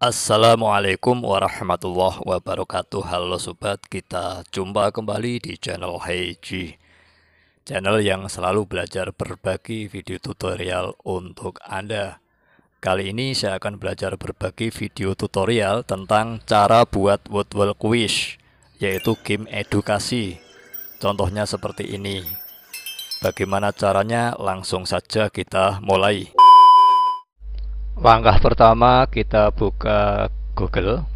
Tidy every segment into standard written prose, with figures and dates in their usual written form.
Assalamualaikum warahmatullahi wabarakatuh. Halo sobat, kita jumpa kembali di channel Heiji, channel yang selalu belajar berbagi video tutorial untuk Anda. Kali ini saya akan belajar berbagi video tutorial tentang cara buat Woodwall Quiz, yaitu game edukasi. Contohnya seperti ini. Bagaimana caranya? Langsung saja kita mulai. Langkah pertama, kita buka Google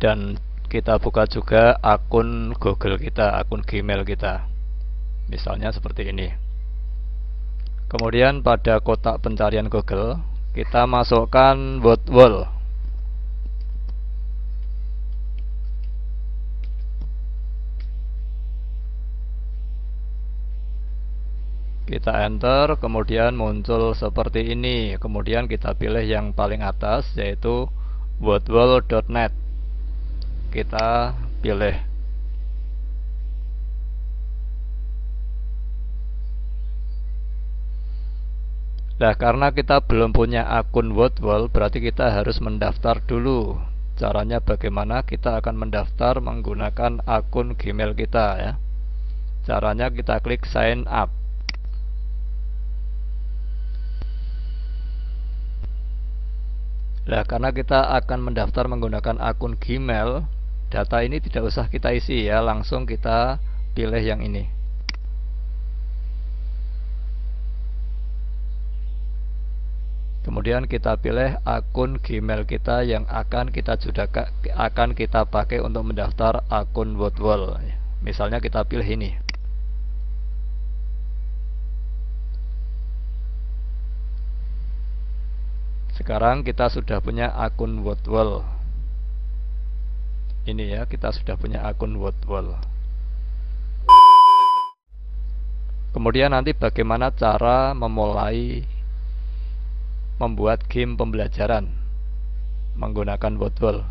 dan kita buka juga akun Google kita, akun Gmail kita. Misalnya seperti ini. Kemudian pada kotak pencarian Google, kita masukkan Woodwall. Kita enter, kemudian muncul seperti ini. Kemudian kita pilih yang paling atas, yaitu woodwall.net. Kita pilih. Nah, karena kita belum punya akun Woodwall, berarti kita harus mendaftar dulu. Caranya bagaimana? Kita akan mendaftar menggunakan akun Gmail kita ya. Caranya kita klik sign up. Nah, karena kita akan mendaftar menggunakan akun Gmail, data ini tidak usah kita isi ya, langsung kita pilih yang ini. Kemudian kita pilih akun Gmail kita yang akan kita pakai untuk mendaftar akun Woodwall. Misalnya kita pilih ini. Sekarang kita sudah punya akun Woodwall. Ini ya, kita sudah punya akun Woodwall. Kemudian nanti bagaimana cara memulai membuat game pembelajaran menggunakan Woodwall.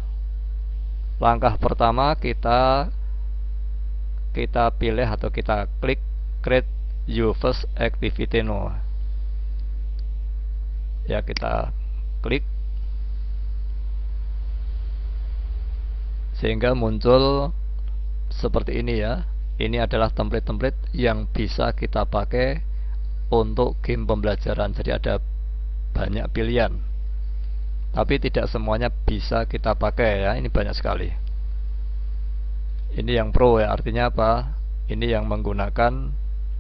Langkah pertama kita pilih atau kita klik create your first activity now. Ya, kita klik sehingga muncul seperti ini ya. Ini adalah template-template yang bisa kita pakai untuk game pembelajaran. Jadi ada banyak pilihan, tapi tidak semuanya bisa kita pakai ya. Ini banyak sekali. Ini yang pro ya, artinya apa? Ini yang menggunakan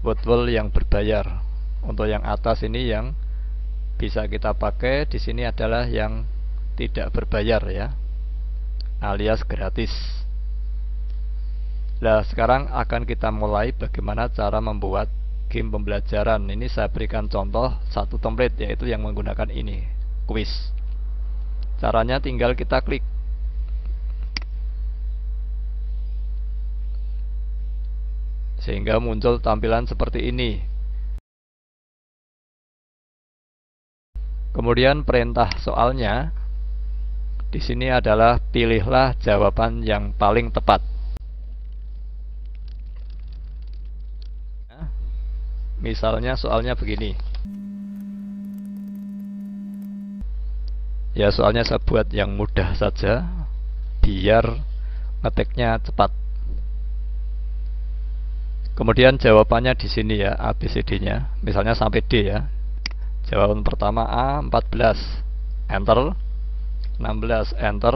Woodwall yang berbayar. Untuk yang atas ini yang bisa kita pakai, di sini adalah yang tidak berbayar ya, alias gratis. Nah, sekarang akan kita mulai bagaimana cara membuat game pembelajaran. Ini saya berikan contoh satu template, yaitu yang menggunakan ini, quiz. Caranya tinggal kita klik. Sehingga muncul tampilan seperti ini. Kemudian perintah soalnya di sini adalah pilihlah jawaban yang paling tepat. Misalnya soalnya begini. Ya, soalnya saya buat yang mudah saja biar ngetiknya cepat. Kemudian jawabannya di sini ya, ABCD-nya. Misalnya sampai D ya. Jawaban pertama A 14, enter. 16, enter.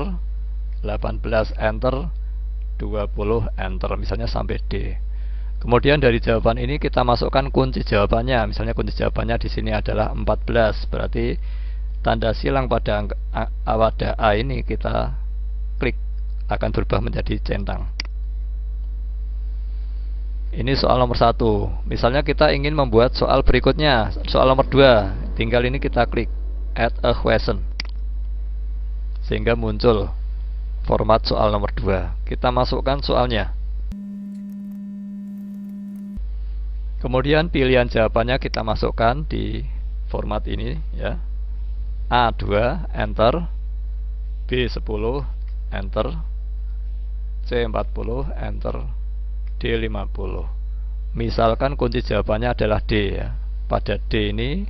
18, enter. 20, enter. Misalnya sampai D. Kemudian dari jawaban ini kita masukkan kunci jawabannya. Misalnya kunci jawabannya di sini adalah 14. Berarti tanda silang pada A ini kita klik, akan berubah menjadi centang. Ini soal nomor 1. Misalnya kita ingin membuat soal berikutnya, soal nomor 2. Tinggal ini kita klik add a question, sehingga muncul format soal nomor 2. Kita masukkan soalnya. Kemudian pilihan jawabannya kita masukkan di format ini ya. A2, enter. B10, enter. C40, enter. D50. Misalkan kunci jawabannya adalah D ya. Pada D ini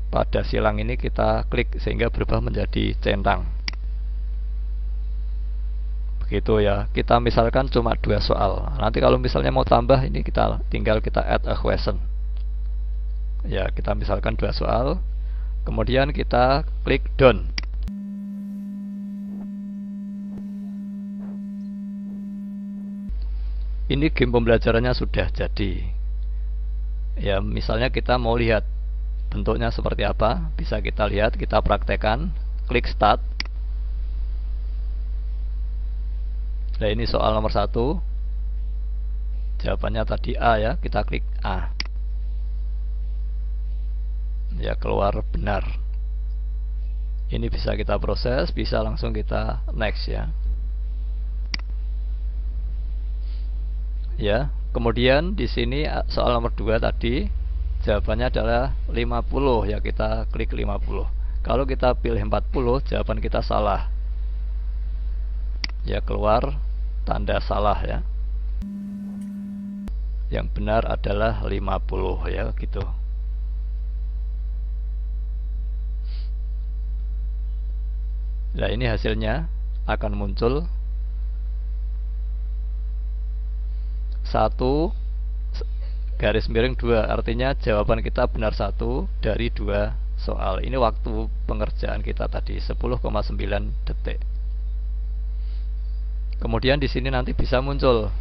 pada silang ini kita klik sehingga berubah menjadi centang. Begitu ya. Kita misalkan cuma 2 soal. Nanti kalau misalnya mau tambah, ini tinggal kita add a question. Ya, kita misalkan 2 soal. Kemudian kita klik done. Ini game pembelajarannya sudah jadi. Ya, misalnya kita mau lihat bentuknya seperti apa, bisa kita lihat, kita praktekkan. Klik start. Nah, ini soal nomor 1. Jawabannya tadi A ya, kita klik A. Ya, keluar benar. Ini bisa kita proses, bisa langsung kita next ya. Ya, kemudian di sini soal nomor 2 tadi jawabannya adalah 50 ya, kita klik 50. Kalau kita pilih 40, jawaban kita salah. Ya, keluar tanda salah ya. Yang benar adalah 50 ya, gitu. Nah, ini hasilnya akan muncul 1 garis miring 2, artinya jawaban kita benar 1 dari 2 soal. Ini waktu pengerjaan kita tadi 10,9 detik. Kemudian di sini nanti bisa muncul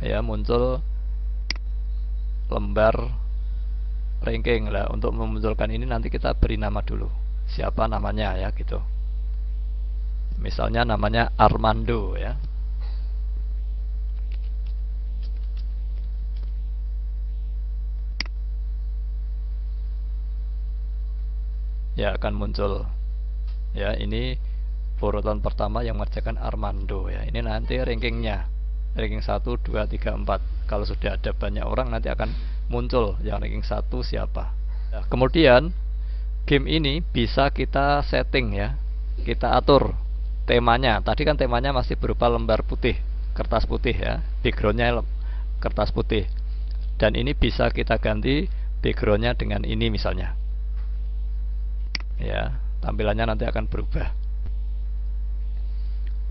ya, muncul lembar ranking lah. Untuk memunculkan ini nanti kita beri nama dulu, siapa namanya ya, gitu. Misalnya namanya Armando ya. Ya, akan muncul ya, ini urutan pertama yang mengerjakan Armando ya. Ini nanti rankingnya, ranking 1, 2, 3, 4. Kalau sudah ada banyak orang nanti akan muncul yang ranking 1 siapa. Nah, kemudian game ini bisa kita setting ya, kita atur temanya. Tadi kan temanya masih berupa lembar putih, kertas putih ya, backgroundnya kertas putih. Dan ini bisa kita ganti backgroundnya dengan ini misalnya ya, tampilannya nanti akan berubah.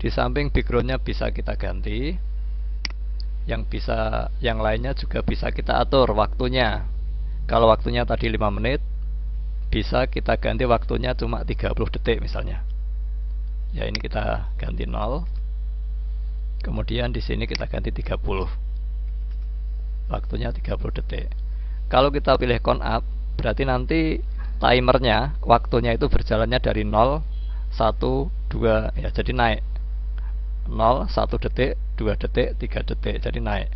Di samping backgroundnya bisa kita ganti, yang lainnya juga bisa kita atur waktunya. Kalau waktunya tadi 5 menit, bisa kita ganti waktunya cuma 30 detik misalnya. Ya, ini kita ganti 0. Kemudian di sini kita ganti 30. Waktunya 30 detik. Kalau kita pilih count up, berarti nanti timernya, waktunya itu berjalannya dari 0, 1, 2 ya, jadi naik 0, 1 detik, 2 detik, 3 detik, jadi naik.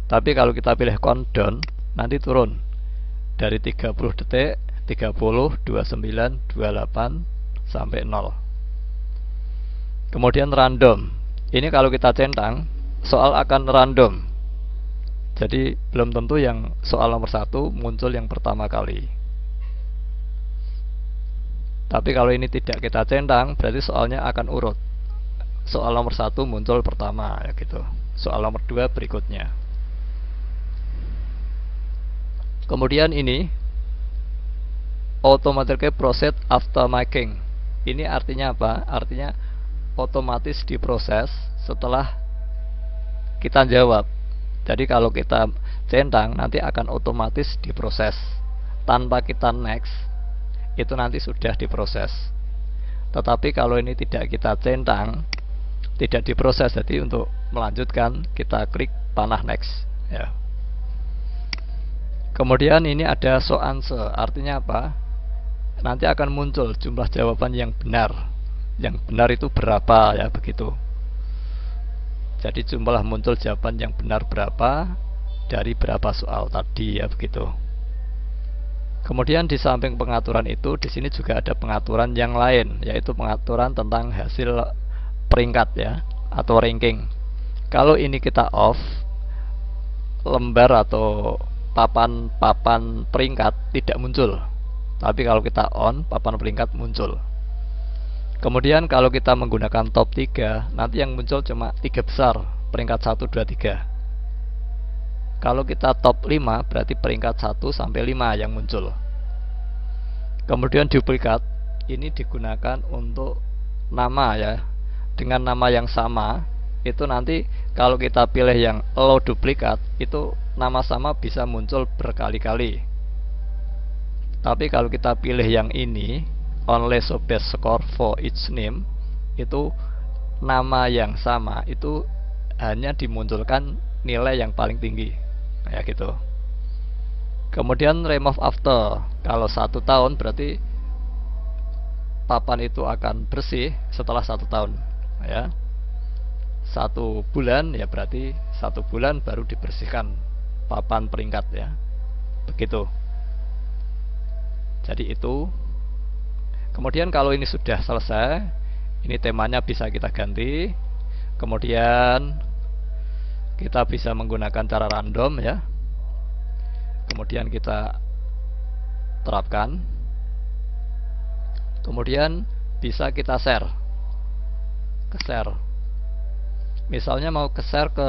Tapi kalau kita pilih countdown, nanti turun dari 30 detik, 30, 29, 28 sampai 0. Kemudian random. Ini kalau kita centang, soal akan random. Jadi belum tentu yang soal nomor 1 muncul yang pertama kali. Tapi kalau ini tidak kita centang, berarti soalnya akan urut. Soal nomor 1 muncul pertama ya, gitu. Soal nomor 2 berikutnya. Kemudian ini automatically process after making. Ini artinya apa? Artinya otomatis diproses setelah kita jawab. Jadi kalau kita centang, nanti akan otomatis diproses tanpa kita next. Itu nanti sudah diproses. Tetapi kalau ini tidak kita centang, tidak diproses, jadi untuk melanjutkan kita klik panah next ya. Kemudian ini ada show answer, artinya apa? Nanti akan muncul jumlah jawaban yang benar. Yang benar itu berapa ya, begitu. Jadi jumlah muncul jawaban yang benar berapa dari berapa soal tadi ya, begitu. Kemudian di samping pengaturan itu, di sini juga ada pengaturan yang lain, yaitu pengaturan tentang hasil peringkat ya, atau ranking. Kalau ini kita off, lembar atau papan peringkat tidak muncul. Tapi kalau kita on, papan peringkat muncul. Kemudian kalau kita menggunakan top 3, nanti yang muncul cuma 3 besar, peringkat 1, 2, 3. Kalau kita top 5, berarti peringkat 1 sampai 5 yang muncul. Kemudian duplikat ini digunakan untuk nama ya, dengan nama yang sama. Itu nanti kalau kita pilih yang allow duplikat, itu nama sama bisa muncul berkali-kali. Tapi kalau kita pilih yang ini only show best score for each name, itu nama yang sama itu hanya dimunculkan nilai yang paling tinggi kayak gitu. Kemudian remove after, kalau 1 tahun berarti papan itu akan bersih setelah 1 tahun ya. 1 bulan ya berarti 1 bulan baru dibersihkan papan peringkat ya, begitu. Jadi itu. Kemudian kalau ini sudah selesai, ini temanya bisa kita ganti. Kemudian kita bisa menggunakan cara random ya. Kemudian kita terapkan. Kemudian bisa kita share. Ke share. Misalnya mau ke share ke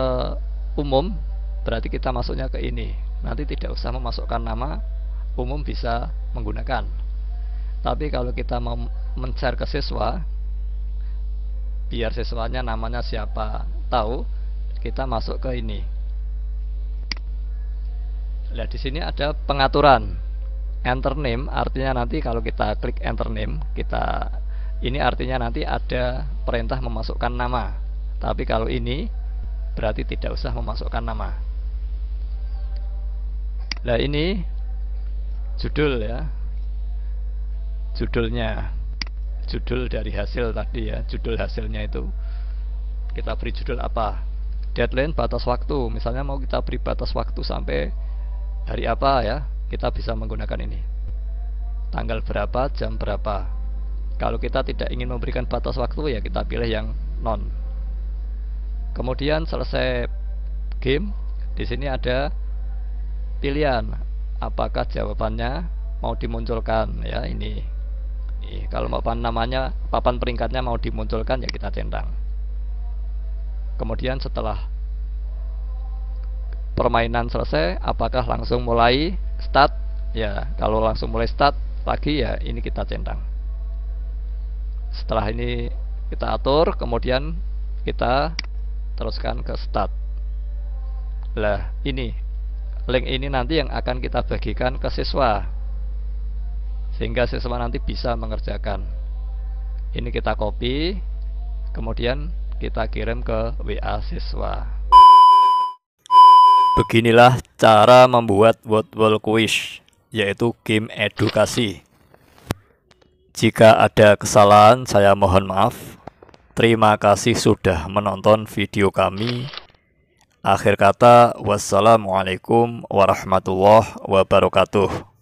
umum, berarti kita masuknya ke ini. Nanti tidak usah memasukkan nama, umum bisa menggunakan. Tapi kalau kita mau men-share ke siswa, biar siswanya namanya siapa tahu, kita masuk ke ini. Lihat di sini ada pengaturan. Enter name artinya nanti kalau kita klik enter name, ini artinya nanti ada perintah memasukkan nama. Tapi kalau ini berarti tidak usah memasukkan nama. Nah ini judul ya, judul dari hasil tadi ya, judul hasilnya itu kita beri judul apa. Deadline batas waktu, misalnya mau kita beri batas waktu sampai hari apa ya, kita bisa menggunakan ini, tanggal berapa, jam berapa. Kalau kita tidak ingin memberikan batas waktu ya kita pilih yang non. Kemudian selesai game, di sini ada pilihan apakah jawabannya mau dimunculkan ya, ini. Kalau papan peringkatnya mau dimunculkan ya kita centang. Kemudian setelah permainan selesai, apakah langsung mulai start ya. Kalau langsung mulai start lagi ya ini kita centang. Setelah ini kita atur, kemudian kita teruskan ke start. Lah ini link ini nanti yang akan kita bagikan ke siswa, sehingga siswa nanti bisa mengerjakan. Ini kita copy, kemudian kita kirim ke WA siswa. Beginilah cara membuat Wordwall Quiz, yaitu game edukasi. Jika ada kesalahan saya mohon maaf. Terima kasih sudah menonton video kami. Akhir kata, wassalamualaikum warahmatullahi wabarakatuh.